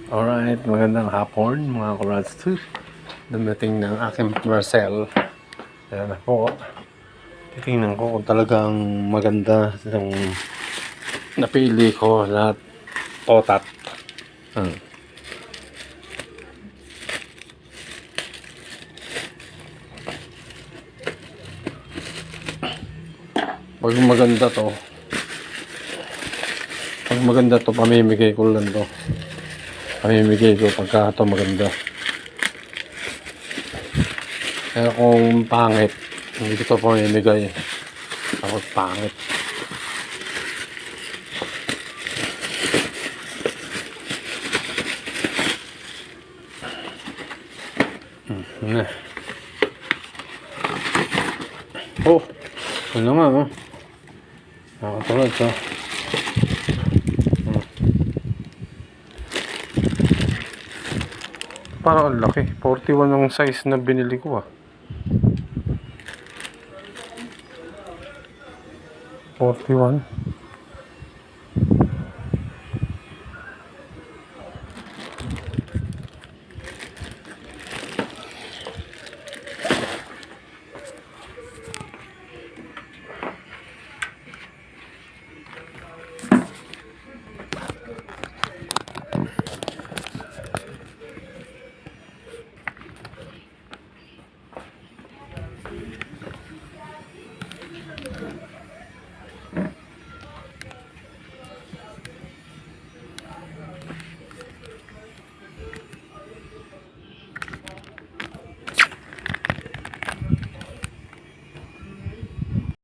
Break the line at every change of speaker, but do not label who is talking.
Alright, magandang hapon mga Kuratsu. Dumating ng aking parcel. Ayan na po. Titingnan ko kung talagang maganda yung napili ko na totat. Pag maganda to, pamimigay ko lang to. Pamimigay ko pagka ito maganda. Kaya kung pangit, hindi ko pamimigay. Ako pangit. Na. Oh, ano nga oh. Nakatulad siya. Parang ang laki. 41 ang size na binili ko 41.